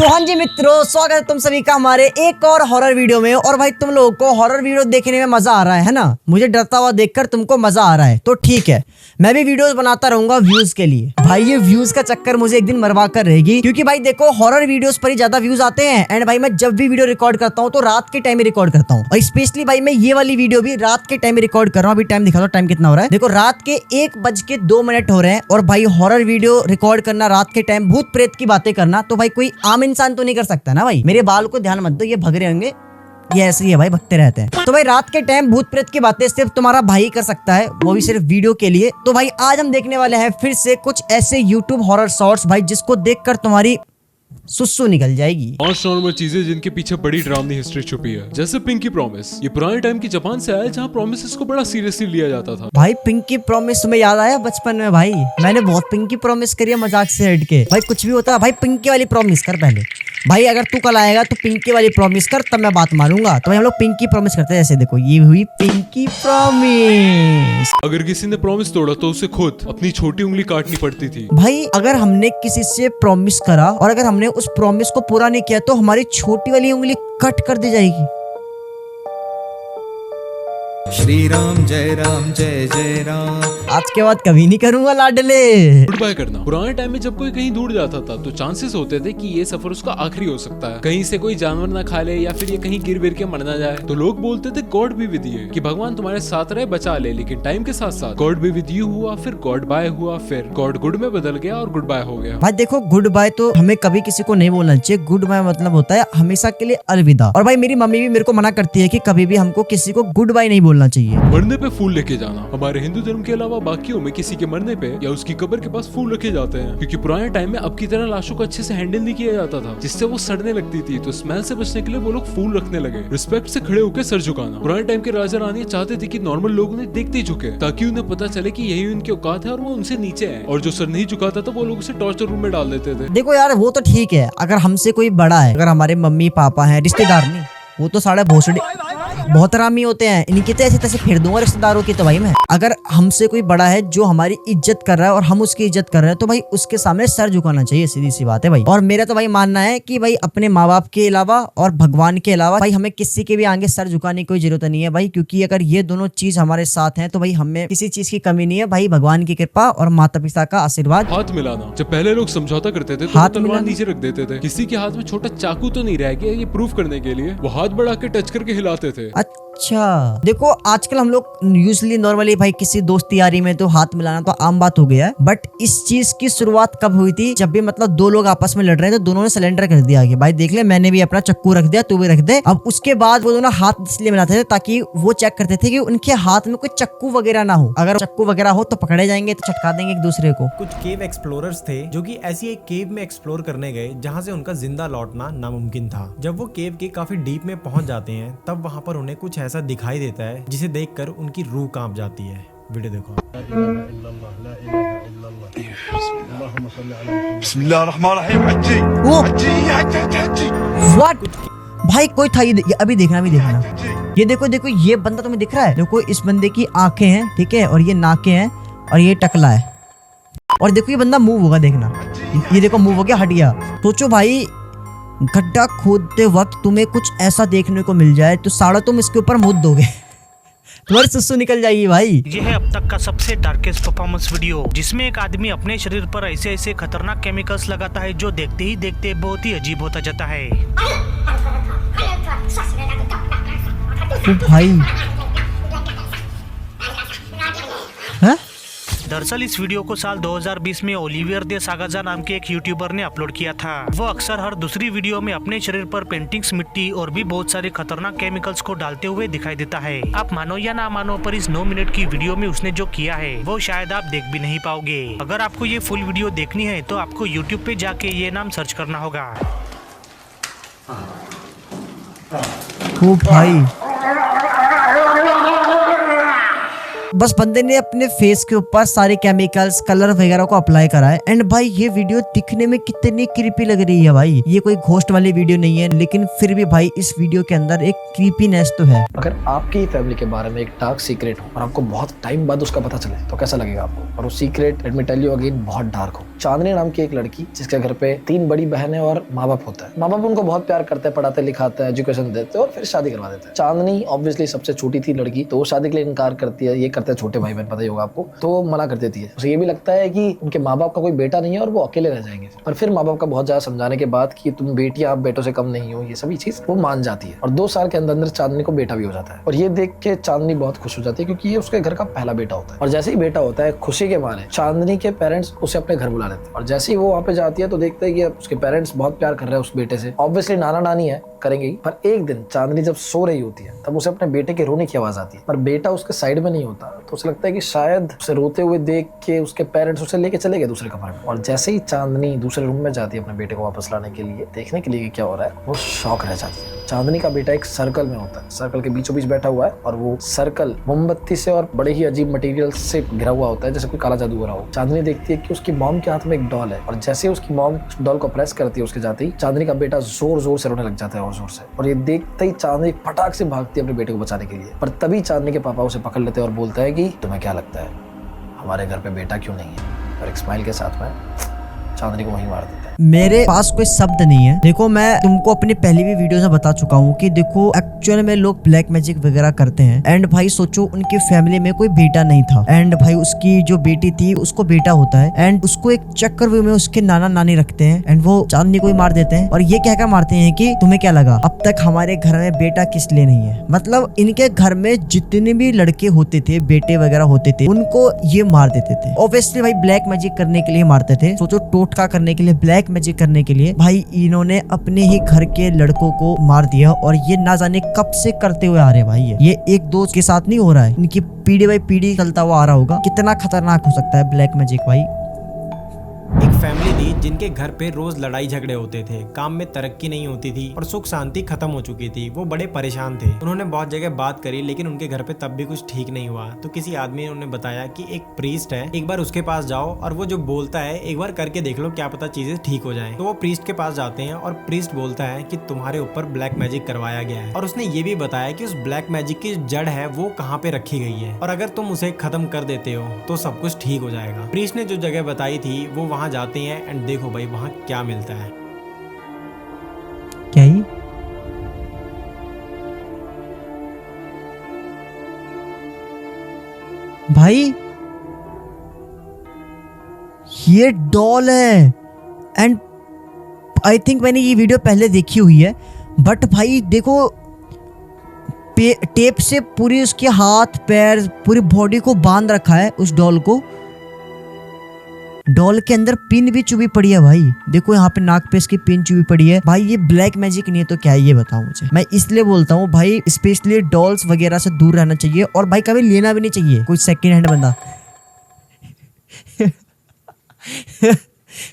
तो हाँ जी मित्रों, स्वागत है तुम सभी का हमारे एक और हॉरर वीडियो में। और भाई तुम लोगों को हॉरर वीडियो देखने में मजा आ रहा है ना? मुझे डरता हुआ देखकर तुमको मजा आ रहा है तो ठीक है, मैं भी वीडियोस बनाता रहूंगा व्यूज के लिए। भाई ये व्यूज का चक्कर मुझे एक दिन मरवा कर रहेगी, क्योंकि भाई देखो हॉरर वीडियोस पर ही ज्यादा व्यूज आते हैं। एंड भाई मैं जब भी वीडियो रिकॉर्ड करता हूँ तो रात के टाइम में रिकॉर्ड करता हूँ, और स्पेशली भाई मैं ये वाली वीडियो भी रात के टाइम में रिकॉर्ड कर रहा हूँ। अभी टाइम दिखा दो, टाइम कितना हो रहा है? देखो रात के 1:02 हो रहे हैं। और भाई हॉरर वीडियो रिकॉर्ड करना रात के टाइम, भूत प्रेत की बातें करना, तो भाई कोई आम इंसान तो नहीं कर सकता ना भाई। मेरे बाल को ध्यान मत दो, ये भग रहे होंगे, ये ऐसे ही है भाई, भगते रहते हैं। तो भाई रात के टाइम भूत प्रेत की बातें सिर्फ तुम्हारा भाई कर सकता है, वो भी सिर्फ वीडियो के लिए। तो भाई आज हम देखने वाले हैं फिर से कुछ ऐसे यूट्यूब हॉरर शॉर्ट्स भाई, जिसको देखकर तुम्हारी सुसु निकल जाएगी। 5 नॉर्मल चीजें जिनके पीछे बड़ी डरावनी हिस्ट्री छुपी है, जैसे पिंकी प्रॉमिस। ये पुराने टाइम की जापान से आया है, जहाँ प्रोमिसेस को बड़ा सीरियसली लिया जाता था। भाई पिंकी प्रॉमिस तुम्हें याद आया बचपन में? भाई मैंने बहुत पिंकी प्रॉमिस करी है मजाक से हट के। भाई कुछ भी होता है भाई पिंकी वाली प्रॉमिस कर पहले। भाई अगर तू कल आएगा तो पिंकी वाली प्रॉमिस कर, तब मैं बात मानूंगा। तो भाई हम लोग पिंकी प्रॉमिस करते हैं। जैसे देखो ये हुई पिंकी प्रॉमिस। अगर किसी ने प्रॉमिस तोड़ा तो उसे खुद अपनी छोटी उंगली काटनी पड़ती थी। भाई अगर हमने किसी से प्रॉमिस करा और अगर हमने उस प्रॉमिस को पूरा नहीं किया तो हमारी छोटी वाली उंगली कट कर दी जाएगी। श्री राम जय जय राम। आज के बाद कभी नहीं करूंगा लाडले। गुड बाय करना। पुराने टाइम में जब कोई कहीं दूर जाता था तो चांसेस होते थे कि ये सफर उसका आखिरी हो सकता है। कहीं से कोई जानवर ना खा ले या फिर ये कहीं गिर के मर ना जाए। तो लोग बोलते थे गॉड भी विद यू, कि भगवान तुम्हारे साथ रहे, बचा ले। लेकिन टाइम के साथ साथ गॉड भी विद यू हुआ, फिर गॉड बाय हुआ, फिर गॉड गुड में बदल गया और गुड बाय हो गया। भाई देखो गुड बाय तो हमें कभी किसी को नहीं बोलना चाहिए। गुड बाय मतलब होता है हमेशा के लिए अलविदा। और भाई मेरी मम्मी भी मेरे को मना करती है कि कभी भी हमको किसी को गुड बाय नहीं बोलना चाहिए। मरने पे फूल लेके जाना हमारे हिंदू धर्म के अलावा बाकियों में किसी के मरने पे या उसकी कब्र के पास फूल रखे जाते हैं, क्योंकि पुराने टाइम में अब की तरह लाशों को अच्छे से हैंडल नहीं किया जाता था, जिससे वो सड़ने लगती थी। तो स्मेल से बचने के लिए वो लोग फूल रखने लगे। रिस्पेक्ट से खड़े होकर सर झुकाना। पुराने टाइम के राजा रानी चाहते थे कि नॉर्मल लोग उन्हें देखते ही झुके, ताकि उन्हें पता चले कि यही उनकी औकात है और वो उनसे नीचे है। और जो सर नहीं झुकाता था वो लोग उसे टॉर्चर रूम में डाल देते थे। देखो यार वो तो ठीक है, अगर हमसे कोई बड़ा है, अगर हमारे मम्मी पापा हैं, रिश्तेदार नहीं, वो तो साढ़े भोसड़ी बहुत हरामी होते हैं, इनकी तो ऐसे तैसे फिर दूंगा रिश्तेदारों की। तो भाई मैं अगर हमसे कोई बड़ा है जो हमारी इज्जत कर रहा है और हम उसकी इज्जत कर रहे हैं, तो भाई उसके सामने सर झुकाना चाहिए, सीधी सी बात है भाई। और मेरा तो भाई मानना है कि भाई अपने माँ बाप के अलावा और भगवान के अलावा भाई हमें किसी के भी आगे सर झुकाने की कोई जरूरत नहीं है भाई, क्योंकि अगर ये दोनों चीज हमारे साथ हैं तो भाई हमें किसी चीज की कमी नहीं है भाई। भगवान की कृपा और माता पिता का आशीर्वाद। हाथ मिलाना, जब पहले लोग समझौता करते थे तो हाथ तलवार मिलाना। नीचे रख देते थे। किसी के हाथ में छोटा चाकू तो नहीं रह गया, ये प्रूफ करने के लिए वो हाथ बढ़ा के टच करके हिलाते थे। अच्छा देखो आजकल हम लोग यूजुअली नॉर्मली भाई किसी दोस्ती यारी में तो हाथ मिलाना तो आम बात हो गया है, बट इस चीज की शुरुआत कब हुई थी? जब भी मतलब दो लोग आपस में लड़ रहे हैं तो दोनों ने सिलेंडर कर दिया कि भाई देख ले, मैंने भी अपना चक्कू रख दिया, तू भी रख दे। अब उसके बाद वो दोनों हाथ इसलिए मिलाते थे ताकि वो चेक करते थे कि उनके हाथ में कोई चक्कू वगैरह ना हो। अगर चक्कू वगैरह हो तो पकड़े जाएंगे, तो चटका देंगे एक दूसरे को। कुछ केव एक्सप्लोरर्स थे जो कि ऐसी एक केव में एक्सप्लोर करने गए जहां से उनका जिंदा लौटना नामुमकिन था। जब वो केव के काफी डीप में पहुंच जाते हैं तब वहां पर उन्हें कुछ ऐसा दिखाई देता है जिसे देखकर उनकी रूह कांप जाती है। वीडियो देखो। व्हाट भाई कोई था ये अभी देखना, अभी देखना। ये देखो देखो ये बंदा तुम्हें दिख रहा है? देखो इस बंदे की आंखें हैं, ठीक है, और ये नाकें हैं और ये टकला है। और देखो ये बंदा मूव होगा, देखना ये देखो मूव हो गया, हट गया। सोचो भाई गड्ढा खोदते वक्त तुम्हें कुछ ऐसा देखने को मिल जाए तो साड़ा तुम इसके ऊपर मुद्द दोगे, तुम्हारी सुसु निकल जाएगी भाई। ये है अब तक का सबसे डार्केस्ट परफॉर्मेंस वीडियो, जिसमें एक आदमी अपने शरीर पर ऐसे ऐसे खतरनाक केमिकल्स लगाता है जो देखते ही देखते बहुत ही अजीब होता जाता है। ओ भाई हैं? दरअसल इस वीडियो को साल 2020 में ओलिवियर दे सागाजा नाम के एक यूट्यूबर ने अपलोड किया था। वो अक्सर हर दूसरी वीडियो में अपने शरीर पर पेंटिंग्स, मिट्टी और भी बहुत सारे खतरनाक केमिकल्स को डालते हुए दिखाई देता है। आप मानो या ना मानो, पर इस 9 मिनट की वीडियो में उसने जो किया है वो शायद आप देख भी नहीं पाओगे। अगर आपको ये फुल वीडियो देखनी है तो आपको यूट्यूब पे जाके ये नाम सर्च करना होगा। ओ भाई बस बंदे ने अपने फेस के ऊपर सारे केमिकल्स कलर वगैरह को अप्लाई करा है। एंड भाई ये वीडियो दिखने में कितनी क्रीपी लग रही है भाई। ये कोई घोस्ट वाली वीडियो नहीं है, लेकिन फिर भी भाई इस वीडियो के अंदर एक क्रीपीनेस तो है। अगर आपकी फैमिली के बारे में एक डार्क सीक्रेट हो और आपको बहुत टाइम बाद उसका पता चले तो कैसा लगेगा आपको। और वो secret let me tell you again बहुत डार्क हो। चांदनी नाम की एक लड़की जिसके घर पे 3 बड़ी बहनें और माँ बाप होता है। माँ बाप उनको बहुत प्यार करते हैं, पढ़ाते लिखाते हैं, एजुकेशन देते हैं और फिर शादी करवा देते हैं। चांदनी ऑब्वियसली सबसे छोटी थी लड़की, तो वो शादी के लिए इनकार करती है। ये करते हैं छोटे भाई बहन, पता ही होगा आपको, तो वो मना कर देती है। उसे ये भी लगता है कि उनके माँ बाप का कोई बेटा नहीं है और वो अकेले रह जाएंगे। पर फिर माँ बाप का बहुत ज्यादा समझाने के बाद कि तुम बेटियां आप बेटों से कम नहीं हो, ये सभी चीज वो मान जाती है। और 2 साल के अंदर अंदर चांदनी को बेटा भी हो जाता है। और ये देख के चांदनी बहुत खुश हो जाती है क्योंकि ये उसके घर का पहला बेटा होता है। और जैसे ही बेटा होता है, खुशी के मारे चांदनी के पेरेंट्स उसे अपने घर बुला लेते हैं। और जैसे ही वो वहाँ पे जाती है तो देखते हैं कि उसके पेरेंट्स बहुत प्यार कर रहे हैं उस बेटे से। ऑब्वियसली नाना नानी है, करेंगे ही। पर एक दिन चांदनी जब सो रही होती है तब उसे अपने बेटे के रोने की आवाज आती है, पर बेटा उसके साइड में नहीं होता। तो उसे लगता है कि शायद उसे रोते हुए देख के उसके पेरेंट्स उसे लेके चले गए दूसरे कमरे में। और जैसे ही चांदनी दूसरे रूम में जाती है अपने बेटे को वापस लाने के लिए, देखने के लिए कि क्या हो रहा है, वो शॉक रह जाती है। चांदनी का बेटा एक सर्कल में होता है, सर्कल के बीचों बीच बैठा हुआ है और वो सर्कल मोमबत्ती से और बड़े ही अजीब मटेरियल से घिरा हुआ होता है, जैसे कोई काला जादू हो रहा हो। चांदनी देखती है कि उसकी मॉम के हाथ में एक डॉल है और जैसे उसकी मॉम उस डॉल को प्रेस करती है उसके जाते ही चांदनी का बेटा जोर जोर से रोने लग जाता है और जोर से। और ये देखते ही चांदनी फटाक से भागती है अपने बेटे को बचाने के लिए। पर तभी चांदनी के पापा उसे पकड़ लेते हैं और बोलते हैं कि तुम्हें क्या लगता है हमारे घर पे बेटा क्यों नहीं है। और एक स्माइल के साथ में चांदनी को वहीं मार देता है। मेरे पास कोई शब्द नहीं है। देखो मैं तुमको अपनी पहली भी वीडियो में बता चुका हूँ कि देखो एक्चुअल में लोग ब्लैक मैजिक वगैरह करते हैं। एंड भाई सोचो उनकी फैमिली में कोई बेटा नहीं था एंड भाई उसकी जो बेटी थी उसको बेटा होता है एंड उसको एक चक्कर में उसके नाना नानी रखते हैं एंड वो चांदनी को ही मार देते हैं। और ये कहकर मारते हैं कि तुम्हें क्या लगा अब तक हमारे घर में बेटा किस लिए नहीं है। मतलब इनके घर में जितने भी लड़के होते थे, बेटे वगैरह होते थे, उनको ये मार देते थे। ऑब्वियसली भाई ब्लैक मैजिक करने के लिए मारते थे। सोचो टोटका करने के लिए, ब्लैक मैजिक करने के लिए भाई इन्होंने अपने ही घर के लड़कों को मार दिया। और ये ना जाने कब से करते हुए आ रहे हैं भाई। ये एक दोस्त के साथ नहीं हो रहा है, इनकी पीढ़ी बाई पीढ़ी चलता हुआ आ रहा होगा। कितना खतरनाक हो सकता है ब्लैक मैजिक भाई। एक फैमिली थी जिनके घर पे रोज लड़ाई झगड़े होते थे, काम में तरक्की नहीं होती थी और सुख शांति खत्म हो चुकी थी। वो बड़े परेशान थे। उन्होंने बहुत जगह बात करी लेकिन उनके घर पे तब भी कुछ ठीक नहीं हुआ। तो किसी आदमी ने उन्हें बताया कि एक प्रीस्ट है, एक बार उसके पास जाओ और वो जो बोलता है एक बार करके देख लो, क्या पता चीजें ठीक हो जाएं। तो वो प्रीस्ट के पास जाते हैं और प्रीस्ट बोलता है कि तुम्हारे ऊपर ब्लैक मैजिक करवाया गया है। और उसने ये भी बताया कि उस ब्लैक मैजिक की जड़ है वो कहाँ पे रखी गई है और अगर तुम उसे खत्म कर देते हो तो सब कुछ ठीक हो जाएगा। प्रीस्ट ने जो जगह बताई थी वो वहाँ जाते हैं एंड देखो भाई वहां क्या मिलता है। क्या ही भाई ये डॉल है एंड आई थिंक मैंने ये वीडियो पहले देखी हुई है। बट भाई देखो टेप से पूरी उसके हाथ पैर पूरी बॉडी को बांध रखा है उस डॉल को। डॉल के अंदर पिन भी चुभी पड़ी है भाई। देखो यहाँ पे नाक पे इसकी पिन चुभी पड़ी है भाई। ये ब्लैक मैजिक नहीं है तो क्या है ये बताओ मुझे। मैं इसलिए बोलता हूँ भाई स्पेशली डॉल्स वगैरह से दूर रहना चाहिए और भाई कभी लेना भी नहीं चाहिए कोई सेकंड हैंड बंदा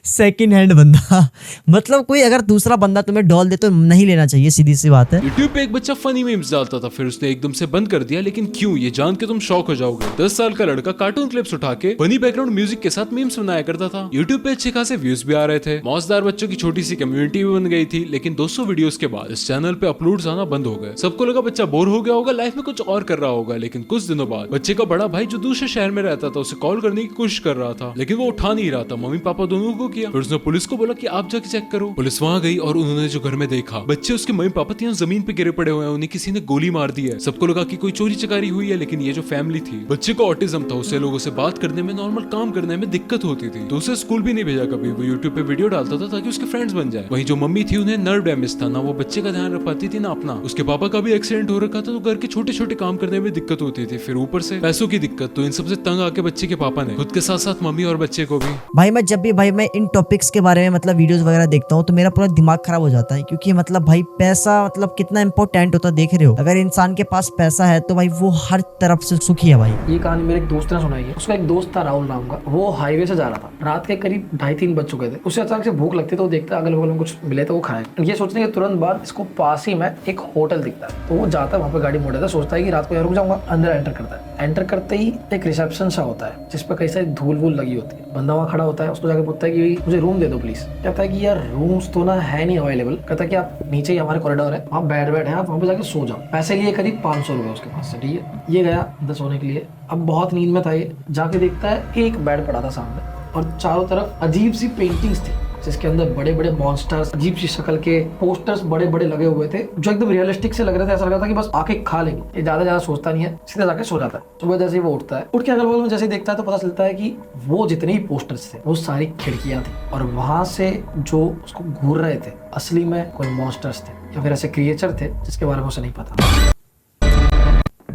सेकंड हैंड बंदा मतलब कोई अगर दूसरा बंदा तुम्हें डॉल दे तो नहीं लेना चाहिए, सीधी सी बात है। यूट्यूब पे एक बच्चा फनी मीम्स डालता था, फिर उसने एकदम से बंद कर दिया। लेकिन क्यों, ये जान के तुम शॉक हो जाओगे। 10 साल का लड़का कार्टून क्लिप्स उठा के फनी बैकग्राउंड म्यूजिक के साथ मीम्स बनाया करता था। यूट्यूब पे अच्छे खासे व्यूज भी आ रहे थे, मौजदार बच्चों की छोटी सी कम्युनिटी भी बन गई थी। लेकिन 200 वीडियोस के बाद इस चैनल पे अपलोड्स आना बंद हो गए। सबको लगा बच्चा बोर हो गया होगा, लाइफ में कुछ और कर रहा होगा। लेकिन कुछ दिनों बाद बच्चे का बड़ा भाई जो दूसरे शहर में रहता था उसे कॉल करने की कोशिश कर रहा था, लेकिन वो उठा नहीं रहा था। मम्मी पापा दोनों को किया, फिर उसने पुलिस को बोला कि आप जाके चेक करो। पुलिस वहां गई और उन्होंने जो घर में देखा, बच्चे उसके मम्मी पापा तीनों जमीन पे गिरे पड़े हुए हैं, उन्हें किसी ने गोली मार दी है। सबको लगा कि कोई चोरी चकारी हुई है, लेकिन ये जो फैमिली थी, बच्चे को ऑटिज्म था, उसे लोगों से बात करने में, नॉर्मल काम करने में दिक्कत होती थी, तो उसे स्कूल भी नहीं भेजा कभी। वो यूट्यूब पे वीडियो डालता था ताकि उसके फ्रेंड्स बन जाए। वहीं जो मम्मी थी उन्हें नर्व डैमेज था, ना वो बच्चे का ध्यान रख पाती थी ना अपना। उसके पापा का भी एक्सीडेंट हो रखा था, तो घर के छोटे छोटे काम करने में दिक्कत होती थी, फिर ऊपर से पैसों की दिक्कत। तो इन सबसे तंग आके बच्चे के पापा ने खुद के साथ साथ मम्मी और बच्चे को भी भाई मैं जब भी भाई मैं मैं इन टॉपिक्स के बारे में मतलब वीडियोस वगैरह देखता हूँ तो मेरा पूरा दिमाग खराब हो जाता है, क्योंकि मतलब भाई पैसा मतलब कितना इंपॉर्टेंट होता है, देख रहे हो। अगर इंसान के पास पैसा है तो भाई वो हर तरफ से सुखी है भाई। ये कहानी मेरे एक दोस्त ने सुनाई है। उसका एक दोस्त था राहुल नाम का, वो हाईवे से जा रहा था, रात के करीब 2:30-3 बज चुके थे। उसे अचानक से भूख लगती तो वो देखता अगल बगल में कुछ मिले तो वो खाए। ये सोचने के तुरंत बाद इसको पास ही में एक होटल दिखता है, तो वो जाता है वहाँ पे, गाड़ी मोड़ देता है, सोचता है कि रात को यहाँ रुक जाऊंगा। अंदर एंटर करता है। एंटर करते ही एक रिसेप्शन सा होता है जिसपे कई सारी धूल वूल लगी होती है। बंदा वहाँ खड़ा होता है, उसको जाके पूछता है कि मुझे रूम दे दो प्लीज। कहता है कि यार रूम्स तो ना है नहीं अवेलेबल। कहता है कि आप नीचे ही हमारे कॉरिडोर है, वहाँ बेड है, आप वहाँ पे जाके सो जाओ। पैसे लिए करीब 500 रुपए उसके पास से, ठीक है। ये गया अंदर सोने के लिए। अब बहुत नींद में था ये, जाके देखता है एक बेड पड़ा था सामने और चारों तरफ अजीब सी पेंटिंग्स थी जिसके अंदर बड़े बड़े मॉन्स्टर्स, अजीब सी शक्ल के पोस्टर्स बड़े बड़े लगे हुए थे जो एकदम रियलिस्टिक से लग रहे थे। ऐसा लग रहा था कि बस आके खा लेंगे। ये ज्यादा सोचता नहीं है, सीधा जाके सो जाता है। सुबह जैसे ही वो उठता है, उठ के अगल बगल में जैसे ही देखता है तो पता चलता है कि वो जितने भी पोस्टर्स थे वो सारी खिड़कियां थी और वहां से जो उसको घूर रहे थे असली में कोई मॉन्स्टर्स थे या फिर ऐसे क्रिएचर थे जिसके बारे में उसे नहीं पता।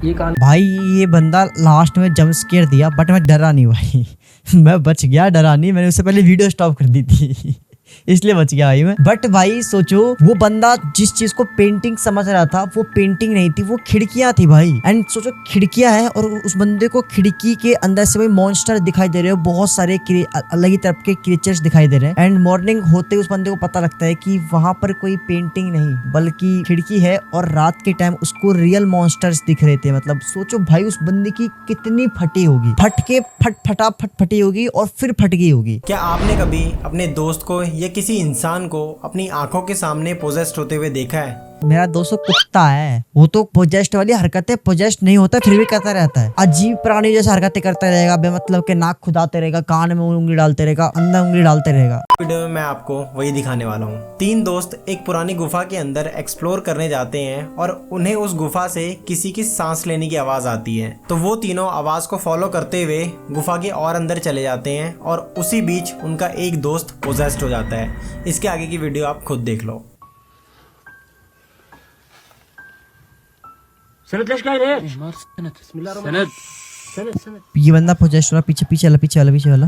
ये कहानी भाई ये बंदा लास्ट में जंप स्केयर दिया, बट मैं डरा नहीं भाई। मैं बच गया, डरा नहीं। मैंने उससे पहले वीडियो स्टॉप कर दी थी इसलिए बच गया भाई मैं। बट भाई सोचो, वो बंदा जिस चीज को पेंटिंग समझ रहा था वो पेंटिंग नहीं थी, वो खिड़कियां थी भाई। एंड सोचो खिड़कियां है और उस बंदे को खिड़की के अंदर से भाई मॉन्स्टर दिखाई दे रहे हो, बहुत सारे अलग ही तरह के क्रिएचर्स दिखाई दे रहे हैं। एंड मॉर्निंग होते उस बंदे को पता लगता है कि वहां पर कोई पेंटिंग नहीं बल्कि खिड़की है और रात के टाइम उसको रियल मॉन्स्टर्स दिख रहे थे। मतलब सोचो भाई उस बंदे की कितनी फटी होगी, फटी होगी और फिर फट गई होगी। क्या आपने कभी अपने दोस्त को या किसी इंसान को अपनी आंखों के सामने पोजेस्ड होते हुए देखा है? मेरा दोस्त कुत्ता है, वो तो पोजेस्ट वाली हरकतें पोजेस्ट नहीं होता फिर भी करता रहता है। अजीब प्राणी जैसे हरकतें करता रहेगा, बेमतलब के नाक खुदाते रहेगा, कान में उंगली डालते रहेगा, अंदर उंगली डालते रहेगा। वीडियो में मैं आपको वही दिखाने वाला हूँ। 3 दोस्त एक पुरानी गुफा के अंदर एक्सप्लोर करने जाते हैं और उन्हें उस गुफा से किसी की सांस लेने की आवाज आती है, तो वो तीनों आवाज को फॉलो करते हुए गुफा के और अंदर चले जाते हैं और उसी बीच उनका एक दोस्त पोजेस्ड हो जाता है। इसके आगे की वीडियो आप खुद देख लो। ये बंदा पोजेस्ट वाला पीछे वाला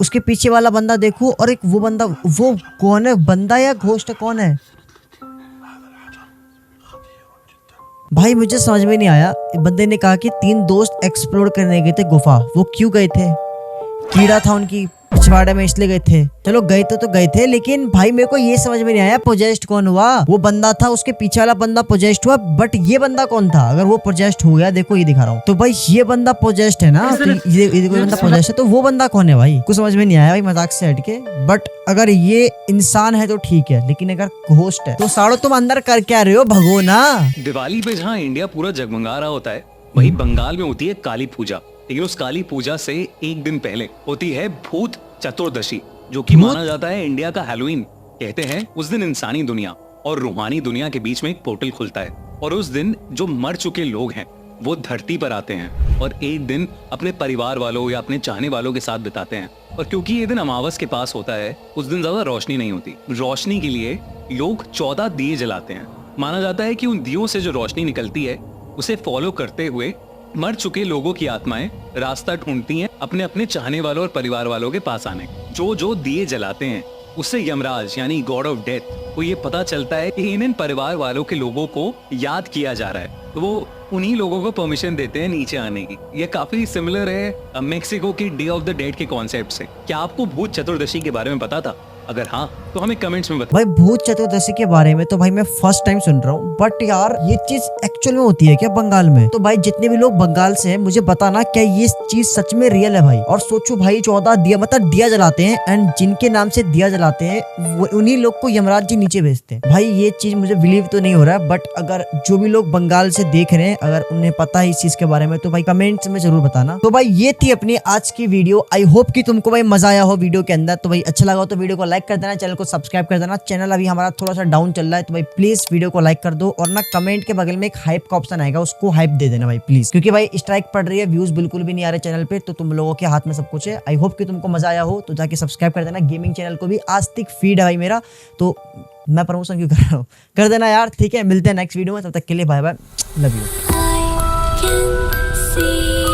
उसके पीछे वाला बंदा देखो, और एक वो बंदा, वो कौन है? बंदा या घोस्ट कौन है भाई? मुझे समझ में नहीं आया। बंदे ने कहा कि 3 दोस्त एक्सप्लोर करने गए थे गुफा। वो क्यों गए थे? कीड़ा था उनकी पिछवाड़े में इसलिए गए थे। चलो गए तो गए थे, लेकिन भाई मेरे को ये समझ में नहीं आया पोजेस्ट कौन हुआ। वो बंदा था, उसके पीछे वाला बंदा पोजेस्ट हुआ, बट ये बंदा कौन था? अगर वो पोजेस्ट हो गया, देखो ये दिखा रहा हूँ, तो भाई ये बंदा पोजेस्ट है ना, तो ये देखो बंदा पोजेस्ट है, तो वो बंदा कौन है भाई? कुछ समझ में नहीं आया भाई, मजाक से हटके। बट अगर ये इंसान है तो ठीक है, लेकिन अगर घोस्ट है तो साड़ो तुम अंदर कर क्या रहे हो? भगो ना। दिवाली पे जहाँ इंडिया पूरा जगमगा रहा होता है, वहीं बंगाल में होती है काली पूजा। लेकिन उस काली पूजा से एक दिन पहले होती है भूत चतुर्दशी, जो कि माना जाता है इंडिया का हैलोवीन। कहते हैं उस दिन इंसानी दुनिया और रूहानी दुनिया के बीच में एक पोर्टल खुलता है और उस दिन जो मर चुके लोग हैं वो धरती पर आते हैं और एक दिन अपने परिवार वालों या अपने चाहने वालों के साथ बिताते हैं। और क्योंकि ये दिन अमावस के पास होता है, उस दिन ज्यादा रोशनी नहीं होती। रोशनी के लिए लोग 14 दिए जलाते हैं। माना जाता है कि उन दियों से जो रोशनी निकलती है उसे फॉलो करते हुए मर चुके लोगों की आत्माएं रास्ता ढूंढती हैं अपने अपने चाहने वालों और परिवार वालों के पास आने। जो दिए जलाते हैं उससे यमराज यानी गॉड ऑफ डेथ को ये पता चलता है कि इन परिवार वालों के लोगों को याद किया जा रहा है, तो वो उन्हीं लोगों को परमिशन देते हैं नीचे आने की। ये काफी सिमिलर है मेक्सिको की डे ऑफ द डेड के कॉन्सेप्ट से। क्या आपको भूत चतुर्दशी के बारे में पता था? अगर हाँ तो हमें कमेंट्स में बताओ। भाई भूत चतुर्दशी के बारे में तो भाई मैं फर्स्ट टाइम सुन रहा हूँ, बट यार ये चीज एक्चुअल में होती है क्या बंगाल में? तो भाई जितने भी लोग बंगाल से हैं मुझे बताना क्या ये चीज सच में रियल है भाई। और सोचो भाई 14 दिया, मतलब दिया जलाते हैं, एंड जिनके नाम से दिया जलाते हैं वो उन्हीं लोग को यमराज जी नीचे भेजते हैं। भाई ये चीज मुझे बिलीव तो नहीं हो रहा है, बट अगर जो भी लोग बंगाल से देख रहे हैं अगर उन्हें पता है इस चीज के बारे में तो भाई कमेंट्स में जरूर बताना। तो भाई ये थी अपनी आज की वीडियो। आई होप कि तुमको भाई मजा आया हो वीडियो के अंदर। तो भाई अच्छा लगा तो वीडियो को लाइक कर देना, चैनल को सब्सक्राइब कर देना। चैनल अभी हमारा थोड़ा सा डाउन चल रहा है, तो भाई प्लीज वीडियो को लाइक कर दो और ना कमेंट के बगल में एक हाइप का ऑप्शन आएगा, उसको हाइप दे देना भाई प्लीज, क्योंकि भाई स्ट्राइक पड़ रही है, व्यूज बिल्कुल भी नहीं आ रहे चैनल पे, तो तुम लोगों के हाथ में सब कुछ है। आई होप कि तुमको मजा आया हो, तो जाके सब्सक्राइब कर देना। गेमिंग चैनल को भी आस्तिक फीड है भाई मेरा, तो मैं प्रमोशन क्यों कर रहा हूँ, कर देना यार, ठीक है। मिलते हैं नेक्स्ट वीडियो में, तब तक के लिए bye bye, love you. I can see